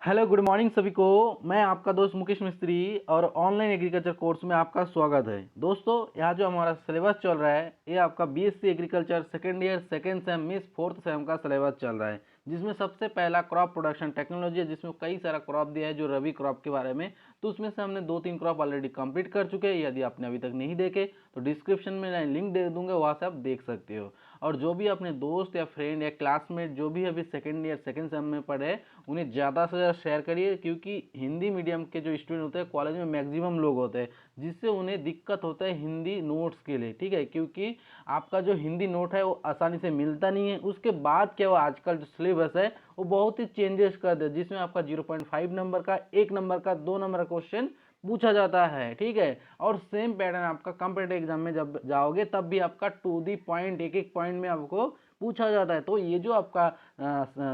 Hello good morning सभी को। मैं आपका दोस्त मुकेश मिस्त्री और ऑनलाइन एग्रीकल्चर कोर्स में आपका स्वागत है। दोस्तों, यहाँ जो हमारा सिलेबस चल रहा है ये आपका BSc agriculture second year second same means fourth same का सिलेबस चल रहा है, जिसमें सबसे पहला क्रॉप प्रोडक्शन टेक्नोलॉजी है, जिसमें कई सारा क्रॉप दिया है जो रबी क्रॉप के बारे में। तो उसमें से हमने 2-3 क्रॉप ऑलरेडी कंप्लीट कर चुके हैं। यदि आपने अभी तक नहीं देखे तो डिस्क्रिप्शन में मैं लिंक दे दूंगा, वहाँ से आप देख सकते हो। और जो भी अपने दोस्त या फ्रेंड या क्लासमेट जो भी अभी सेकेंड ईयर सेकेंड सेम में पढ़े उन्हें ज़्यादा से ज़्यादा शेयर करिए, क्योंकि हिंदी मीडियम के जो स्टूडेंट होते हैं कॉलेज में मैक्सिमम लोग होते हैं, जिससे उन्हें दिक्कत होता है हिंदी नोट्स के लिए। ठीक है, क्योंकि आपका जो हिंदी नोट है वो आसानी से मिलता नहीं है। उसके बाद क्या हुआ, आजकल जो सिलेबस है वो बहुत ही चेंजेस कर दे, जिसमें आपका 0.5 नंबर का, 1 नंबर का, 2 नंबर का क्वेश्चन पूछा जाता है। ठीक है, और सेम पैटर्न आपका कॉम्पिटिटिव एग्जाम में जब जाओगे तब भी आपका टू दी पॉइंट एक एक पॉइंट में आपको पूछा जाता है। तो ये जो आपका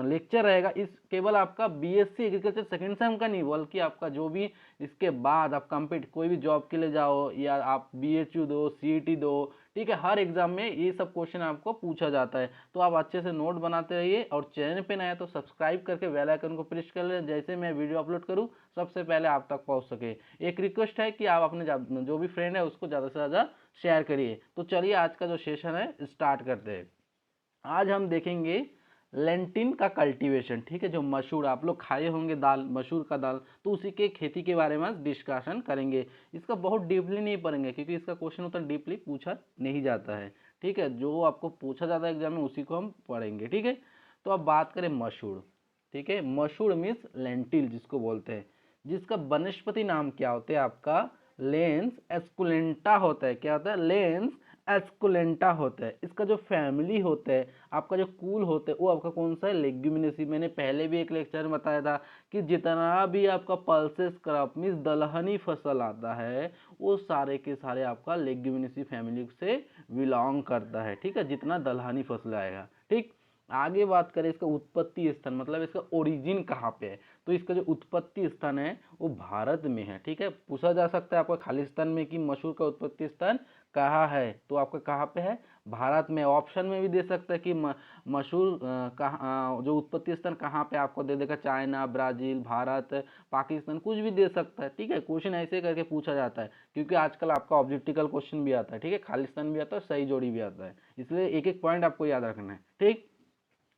लेक्चर रहेगा इस केवल आपका बीएससी एग्रीकल्चर सेकेंड सेम का नहीं, बल्कि आपका जो भी इसके बाद आप कंप्लीट कोई भी जॉब के लिए जाओ या आप बीएचयू दो, सीईटी दो, ठीक है, हर एग्जाम में ये सब क्वेश्चन आपको पूछा जाता है। तो आप अच्छे से नोट बनाते रहिए, और चैनल पे नया तो सब्सक्राइब करके बेल आइकन को प्रेस कर लें, जैसे मैं वीडियो अपलोड करूँ सबसे पहले आप तक पहुँच सके। एक रिक्वेस्ट है कि आप अपने जो भी फ्रेंड है उसको ज़्यादा से ज़्यादा शेयर करिए। तो चलिए आज का जो सेशन है स्टार्ट करते हैं। आज हम देखेंगे लेंटिन का कल्टीवेशन। ठीक है, जो मसूर आप लोग खाए होंगे दाल, मसूर का दाल, तो उसी के खेती के बारे में डिस्कशन करेंगे। इसका बहुत डीपली नहीं पढ़ेंगे, क्योंकि इसका क्वेश्चन उतना डीपली पूछा नहीं जाता है। ठीक है, जो आपको पूछा जाता है एग्जाम में उसी को हम पढ़ेंगे। ठीक है, तो अब बात करें मसूर। ठीक है, मसूर मीन्स लेंटिल जिसको बोलते हैं, जिसका वनस्पति नाम क्या होता है आपका लेंस एस्कुलेंटा होता है। क्या होता है? लेंस एस्कुलेंटा होता है। इसका जो फैमिली होता है, आपका जो कुल होता है, वो आपका कौन सा है? लेग्यूमिनेसी। मैंने पहले भी एक लेक्चर में बताया था कि जितना भी आपका पल्सेस क्रॉप मीन्स दलहनी फसल आता है वो सारे के सारे आपका लेग्यूमिनेसी फैमिली से बिलोंग करता है। ठीक है, जितना दलहनी फसल आएगा। ठीक, आगे बात करें इसका उत्पत्ति स्थान, मतलब इसका ओरिजिन कहाँ पे है, तो इसका जो उत्पत्ति स्थान है वो भारत में है। ठीक है, पूछा जा सकता है आपका खालिस्तान में कि मसूर का उत्पत्ति स्थान कहाँ है, तो आपका कहाँ पे है? भारत में। ऑप्शन में भी दे सकता है कि मसूर कहाँ, जो उत्पत्ति स्थान कहाँ पे आपको दे देगा, चाइना, ब्राजील, भारत, पाकिस्तान, कुछ भी दे सकता है। ठीक है, क्वेश्चन ऐसे करके पूछा जाता है, क्योंकि आजकल आपका ऑब्जेक्टिकल क्वेश्चन भी आता है। ठीक है, खालिस्तान भी आता है, सही जोड़ी भी आता है, इसलिए एक एक पॉइंट आपको याद रखना है। ठीक,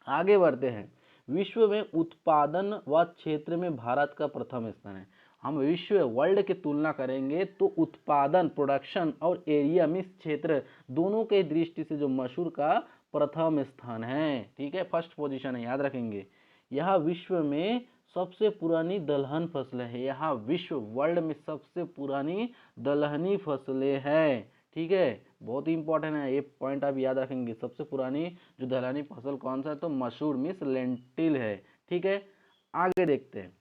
आगे बढ़ते हैं। विश्व में उत्पादन व क्षेत्र में भारत का प्रथम स्थान है। हम विश्व वर्ल्ड की तुलना करेंगे तो उत्पादन प्रोडक्शन और एरिया में क्षेत्र दोनों के दृष्टि से जो मसूर का प्रथम स्थान है। ठीक है, फर्स्ट पोजीशन है, याद रखेंगे। यह विश्व में सबसे पुरानी दलहन फसल है। यहाँ विश्व वर्ल्ड में सबसे पुरानी दलहनी फसलें हैं। ठीक है, बहुत ही इंपॉर्टेंट है, ये पॉइंट आप याद रखेंगे। सबसे पुरानी जो दलहनी फसल कौन सा है, तो मसूर मीन्स लेंटिल है। ठीक है, आगे देखते हैं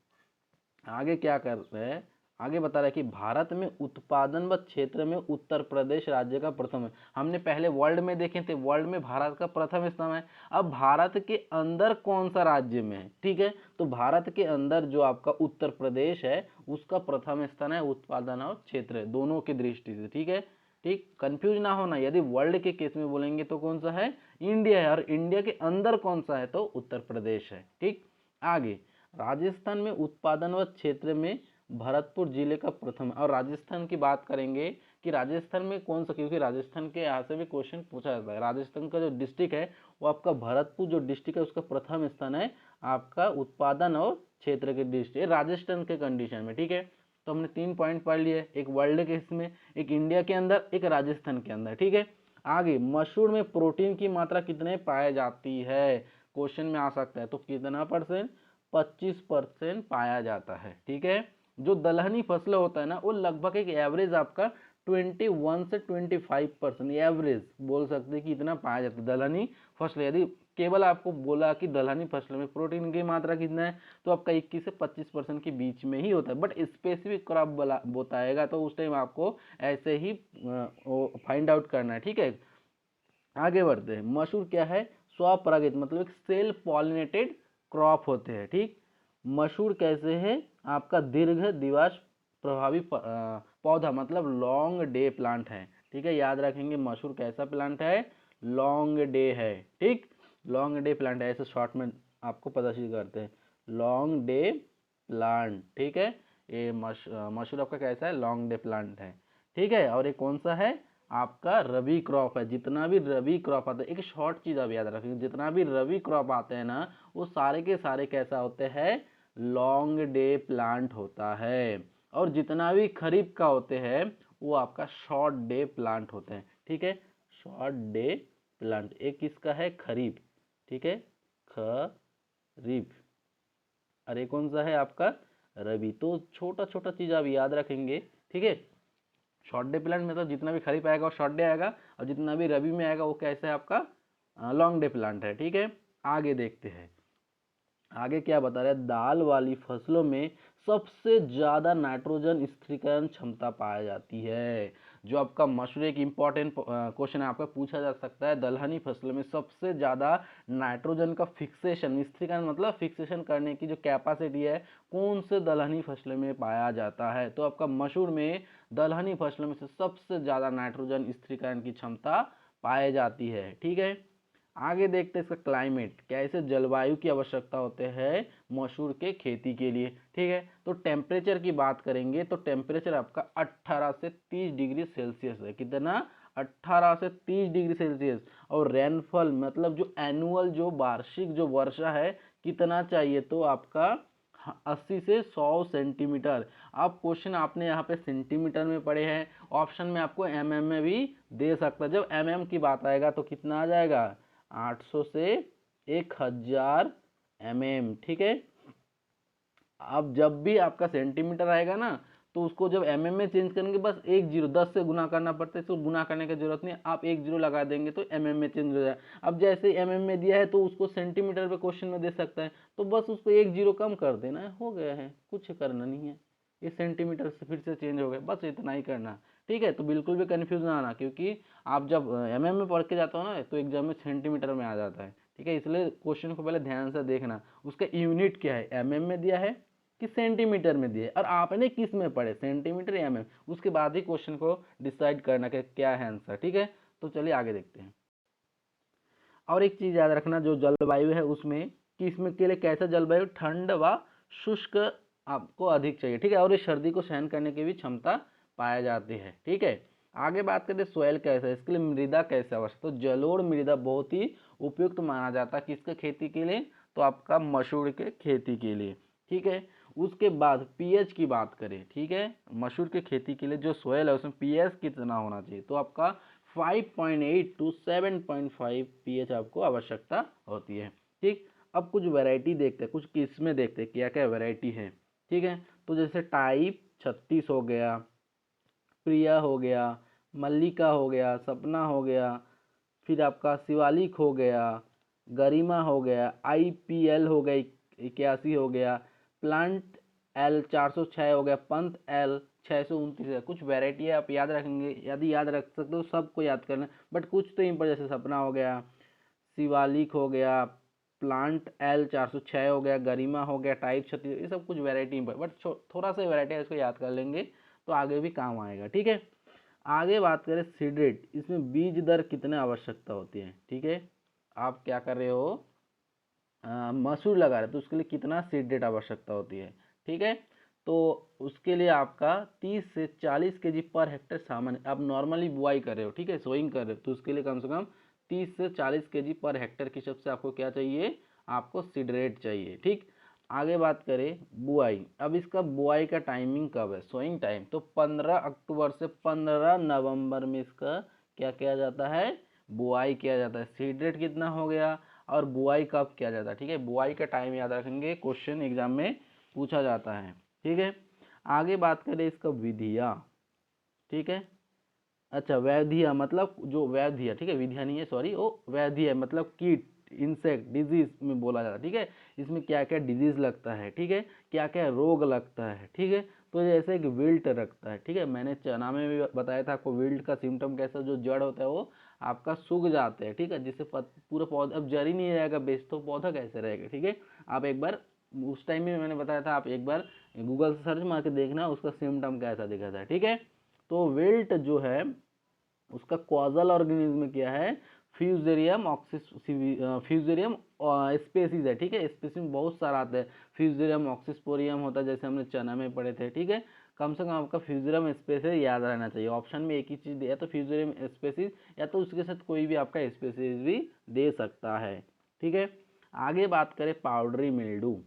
आगे क्या कर रहे हैं। आगे बता रहा है कि भारत में उत्पादन व क्षेत्र में उत्तर प्रदेश राज्य का प्रथम है। हमने पहले वर्ल्ड में देखे थे, वर्ल्ड में भारत का प्रथम स्थान है। अब भारत के अंदर कौन सा राज्य में है? ठीक है, तो भारत के अंदर जो आपका उत्तर प्रदेश है उसका प्रथम स्थान है उत्पादन और क्षेत्र दोनों की दृष्टि से। ठीक है, ठीक, कंफ्यूज ना होना। यदि वर्ल्ड के केस में बोलेंगे तो कौन सा है? इंडिया है, और इंडिया के अंदर कौन सा है? तो उत्तर प्रदेश है। ठीक, आगे राजस्थान में उत्पादन व क्षेत्र में भरतपुर जिले का प्रथम। और राजस्थान की बात करेंगे कि राजस्थान में कौन सा, क्योंकि राजस्थान के यहाँ से भी क्वेश्चन पूछा जाता है। राजस्थान का जो डिस्ट्रिक्ट है वो आपका भरतपुर जो डिस्ट्रिक्ट है उसका प्रथम स्थान है आपका उत्पादन और क्षेत्र के डिस्ट्रिक्ट राजस्थान के कंडीशन में। ठीक है, तो हमने 3 पॉइंट पढ़ लिए, एक वर्ल्ड के इसमें, एक इंडिया के अंदर, एक राजस्थान के अंदर। ठीक है, आगे मसूर में प्रोटीन की मात्रा कितने पाई जाती है, क्वेश्चन में आ सकता है। तो कितना परसेंट? 25% पाया जाता है। ठीक है, जो दलहनी फसल होता है ना वो लगभग एक एवरेज आपका 21 से 25% एवरेज बोल सकते हैं कि इतना पाया जाता है दलहनी फसल। यदि केवल आपको बोला कि दलहनी फसल में प्रोटीन की मात्रा कितना है, तो आपका 21 से 25% के बीच में ही होता है। बट स्पेसिफिक क्रॉप बताएगा तो उस टाइम आपको ऐसे ही फाइंड आउट करना है। ठीक है, आगे बढ़ते हैं। मसूर क्या है? स्वपरागित, मतलब एक सेल्फ पॉलिनेटेड क्रॉप होते हैं। ठीक, मसूर कैसे है? आपका दीर्घ दिवस प्रभावी पौधा, मतलब लॉन्ग डे प्लांट है। ठीक है, याद रखेंगे मसूर कैसा प्लांट है? लॉन्ग डे है। ठीक, लॉन्ग डे प्लांट है, ऐसे शॉर्ट में आपको प्रदर्शित करते हैं, लॉन्ग डे प्लांट, ठीक है। ये मशरूम आपका कैसा है, लॉन्ग डे प्लांट है, ठीक है। और ये कौन सा है, आपका रबी क्रॉप है। जितना भी रबी क्रॉप आता है, एक शॉर्ट चीज आप याद रखेंगे, जितना भी रबी क्रॉप आते हैं ना, वो सारे के सारे कैसा होते हैं, लॉन्ग डे प्लांट होता है। और जितना भी खरीफ का होते हैं वो आपका शॉर्ट डे प्लांट होते हैं, ठीक है। शॉर्ट डे प्लांट एक किसका है, खरीफ, ठीक है, खरीफ। अरे कौन सा है आपका, रबी। तो छोटा छोटा चीज आप याद रखेंगे, ठीक है। शॉर्ट डे प्लांट मतलब जितना भी खरीफ आएगा वो शॉर्ट डे आएगा, और जितना भी रबी में आएगा वो कैसा है, आपका लॉन्ग डे प्लांट है, ठीक है। आगे देखते हैं, आगे क्या बता रहे हैं, दाल वाली फसलों में सबसे ज्यादा नाइट्रोजन स्थिरीकरण क्षमता पाई जाती है। जो आपका मशरूम एक इम्पॉर्टेंट क्वेश्चन है, आपका पूछा जा सकता है, दलहनी फसलों में सबसे ज्यादा नाइट्रोजन का फिक्सेशन, स्थिरीकरण मतलब फिक्सेशन करने की जो कैपेसिटी है, कौन से दलहनी फसलों में पाया जाता है। तो आपका मशरूम में दलहनी फसलों में से सबसे ज्यादा नाइट्रोजन स्थिरीकरण की क्षमता पाई जाती है, ठीक है। आगे देखते हैं इसका क्लाइमेट, कैसे जलवायु की आवश्यकता होते हैं मसूर के खेती के लिए, ठीक है। तो टेम्परेचर की बात करेंगे तो टेम्परेचर आपका 18 से 30 डिग्री सेल्सियस है। कितना, 18 से 30 डिग्री सेल्सियस। और रेनफॉल मतलब जो एनुअल जो वार्षिक जो वर्षा है कितना चाहिए, तो आपका 80 से 100 सेंटीमीटर। आप क्वेश्चन आपने यहाँ पे सेंटीमीटर में पढ़े हैं, ऑप्शन में आपको एमएम में भी दे सकता है। जब एमएम की बात आएगा तो कितना आ जाएगा, 800 से 1000 mm, ठीक है। अब जब भी आपका सेंटीमीटर आएगा ना, तो उसको जब mm में चेंज करेंगे, बस एक जीरो 10 से गुना करना पड़ता है, इसको गुना करने की जरूरत नहीं, आप एक जीरो लगा देंगे तो mm में चेंज हो जाएगा। अब जैसे mm में दिया है तो उसको सेंटीमीटर पे क्वेश्चन में दे सकता है, तो बस उसको एक जीरो कम कर देना है, हो गया है, कुछ करना नहीं है। ये सेंटीमीटर से फिर से चेंज हो गया, बस इतना ही करना, ठीक है। तो बिल्कुल भी कन्फ्यूज ना आना, क्योंकि आप जब mm में पढ़ के जाते हो ना, तो एग्जाम में सेंटीमीटर में आ जाता है, ठीक है। इसलिए क्वेश्चन को पहले ध्यान से देखना, उसका यूनिट क्या है, mm में दिया है कि सेंटीमीटर में दिए, और आपने किस में पढ़े, सेंटीमीटर या mm, उसके बाद ही क्वेश्चन को डिसाइड करना कि क्या है आंसर, ठीक है। तो चलिए आगे देखते हैं। और एक चीज याद रखना, जो जलवायु है उसमें कि इसमें के लिए कैसा जलवायु, ठंड व शुष्क आपको अधिक चाहिए, ठीक है। और ये सर्दी को सहन करने की भी क्षमता पाई जाती है, ठीक है। आगे बात करें सोयल कैसा है, इसके लिए मृदा कैसे आवश्यक, तो जलोढ़ मृदा बहुत ही उपयुक्त माना जाता है किसके खेती के लिए, तो आपका मसूर के खेती के लिए, ठीक है। उसके बाद पीएच की बात करें, ठीक है, मसूर के खेती के लिए जो सोयल है उसमें पीएच कितना होना चाहिए, तो आपका 5.8 टू 7.5 पीएच आपको आवश्यकता होती है, ठीक। अब कुछ वैरायटी देखते हैं, कुछ किस्में देखते हैं क्या क्या वैरायटी है, ठीक है। तो जैसे टाइप 36 हो गया, प्रिया हो गया, मल्लिका हो गया, सपना हो गया, फिर आपका शिवालिक हो गया, गरिमा हो गया, आईपीएल हो गई 81 हो गया, प्लांट एल 406 हो गया, पंत एल 629 है। कुछ वैरायटी है, आप याद रखेंगे, यदि याद रख सकते हो सबको याद करना, बट कुछ तो इम्पोर्टेंट, जैसे सपना हो गया, शिवालिक हो गया, प्लांट एल 406 हो गया, गरिमा हो गया, टाइप 36, ये सब कुछ वैरायटी बट थोड़ा सा वैरायटी है, इसको याद कर लेंगे तो आगे भी काम आएगा, ठीक है। आगे बात करें सीड रेट, इसमें बीज दर कितने आवश्यकता होती है, ठीक है। आप क्या कर रहे हो, मसूर लगा रहे हो तो उसके लिए कितना सीड रेट आवश्यकता होती है, ठीक है। तो उसके लिए आपका 30 से 40 केजी पर हेक्टेयर सामान्य, आप नॉर्मली बुआई कर रहे हो, ठीक है, सोइंग कर रहे हो, तो उसके लिए कम से कम 30 से 40 केजी पर हेक्टेयर के हिसाब से आपको क्या चाहिए, आपको सीड रेट चाहिए, ठीक। आगे बात करें बुआई, अब इसका बुआई का टाइमिंग कब है, सोइंग टाइम, तो 15 अक्टूबर से 15 नवंबर में इसका क्या किया जाता है, बुआई किया जाता है। सीड रेट कितना हो गया, और बुआई कब किया जाता है, ठीक है। बुआई का टाइम याद रखेंगे, क्वेश्चन एग्जाम में पूछा जाता है, ठीक है। आगे बात करें इसका विधिया, ठीक है। अच्छा वैधिया मतलब जो वैधिया, ठीक है, विधिया नहीं है, सॉरी, वो वैधिया मतलब कीट, इंसेक्ट, डिजीज में बोला जाता है, ठीक है। इसमें क्या क्या डिजीज लगता है, ठीक है, क्या क्या रोग लगता है, ठीक है। तो जैसे कि विल्ट रखता है, ठीक है, मैंने चना में भी बताया था आपको, विल्ट का सिम्टम कैसा, जो जड़ होता है वो आपका सूख जाते हैं, ठीक है, जिससे पूरा पौधा, अब जड़ ही नहीं रहेगा बेस, तो पौधा कैसे रहेगा, ठीक है। आप एक बार उस टाइम में मैंने बताया था, आप एक बार गूगल से सर्च मार के देखना उसका सिम्टम कैसा दिखा था, ठीक है। तो विल्ट जो है उसका कॉजल ऑर्गेनिज्म क्या है, फ्यूजेरियम स्पेसीज है, ठीक है। स्पेसीज में बहुत सारा आता है, फ्यूजेरियम ऑक्सीस्पोरियम होता है, जैसे हमने चना में पढ़े थे, ठीक है। कम से कम आपका फ्यूजेरियम स्पेसीज याद रहना चाहिए। ऑप्शन में एक ही चीज़ दिया, तो फ्यूजेरियम स्पेसीज या तो उसके साथ कोई भी आपका स्पेसीज भी दे सकता है, ठीक है। आगे बात करें पाउडरी मिल्डू।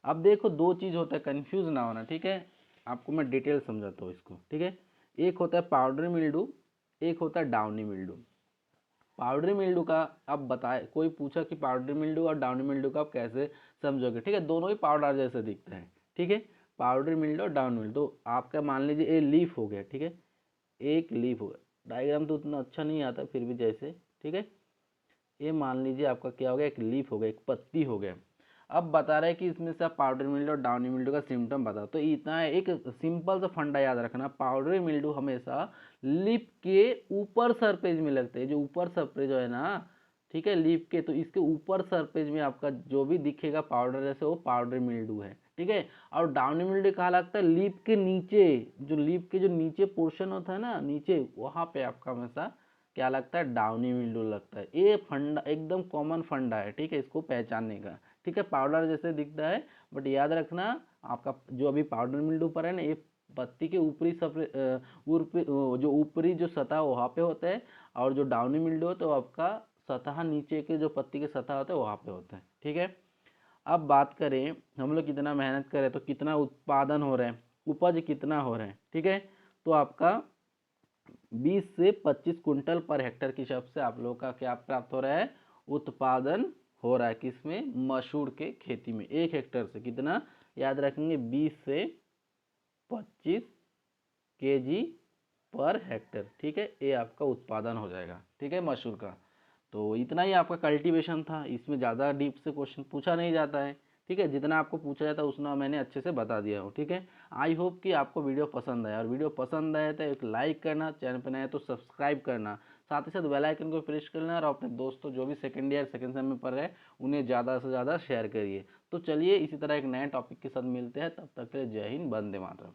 अब देखो दो चीज़ होता है, कंफ्यूज ना होना, ठीक है। आपको मैं डिटेल समझाता हूँ इसको, ठीक है। एक होता है पाउडरी मिल्डू, एक होता है डाउनी मिल्डू। पाउडरी मिल्डू का अब बताए, कोई पूछा कि पाउडरी मिल्डू और डाउनी मिल्डू का आप कैसे समझोगे, ठीक है। दोनों ही पाउडर जैसे दिखते हैं, ठीक है। पाउडरी मिल्डू और डाउनी मिल्डू, तो आपका मान लीजिए ये लीफ हो गया, ठीक है। एक लीफ हो गया, डायग्राम तो उतना अच्छा नहीं आता फिर भी जैसे, ठीक है। ये मान लीजिए आपका क्या हो गया, एक लीफ हो गया, एक पत्ती हो गया। अब बता रहे हैं कि इसमें से आप पाउडरी मिल्ड्यू और डाउनी मिल्ड्यू का सिम्टम बताओ। तो इतना है, एक सिंपल सा फंडा याद रखना, पाउडरी मिल्ड्यू हमेशा लीफ के ऊपर सरफेस में लगते हैं, जो ऊपर सरफेस जो है ना, ठीक है, लीफ के, तो इसके ऊपर सरफेस में आपका जो भी दिखेगा पाउडर जैसे, वो पाउडरी मिल्ड्यू है, ठीक है। और डाउनी मिल्ड्यू कहाँ लगता है, लीफ के नीचे, जो लीफ के जो नीचे पोर्शन होता है ना, नीचे वहाँ पे आपका हमेशा क्या लगता है, डाउनी मिल्ड्यू लगता है। ये फंडा एकदम कॉमन फंडा है, ठीक है, इसको पहचानने का, ठीक है। पाउडर जैसे दिखता है, बट याद रखना आपका जो अभी पाउडर मिल्ड्यू पर है ना, ये पत्ती के ऊपरी जो ऊपरी जो सतह वहाँ पे होता है, और जो डाउनी मिल्ड्यू है तो आपका सतह नीचे के जो पत्ती के सतह होता है वहाँ पे होता है, ठीक है। अब बात करें हम लोग कितना मेहनत करें तो कितना उत्पादन हो रहा है, उपज कितना हो रहा है, ठीक है। तो आपका 20 से 25 कुंटल पर हेक्टर के हिसाब से आप लोगों का क्या प्राप्त हो रहा है, उत्पादन हो रहा है। किसमें, मसूर के खेती में। 1 हेक्टर से कितना, याद रखेंगे 20 से 25 केजी पर हेक्टर, ठीक है। ये आपका उत्पादन हो जाएगा, ठीक है, मसूर का। तो इतना ही आपका कल्टीवेशन था, इसमें ज़्यादा डीप से क्वेश्चन पूछा नहीं जाता है, ठीक है। जितना आपको पूछा जाता है उतना मैंने अच्छे से बता दिया हूँ, ठीक है। आई होप कि आपको वीडियो पसंद आया, और वीडियो पसंद आया तो एक लाइक करना, चैनल पर नया तो सब्सक्राइब करना, साथ ही साथ बेल आइकन को प्रेस करना, और अपने दोस्तों जो भी सेकंड ईयर सेकंड सेम में पढ़ रहे हैं उन्हें ज़्यादा से ज़्यादा शेयर करिए। तो चलिए इसी तरह एक नए टॉपिक के साथ मिलते हैं, तब तक के लिए जय हिंद, वंदे मातरम।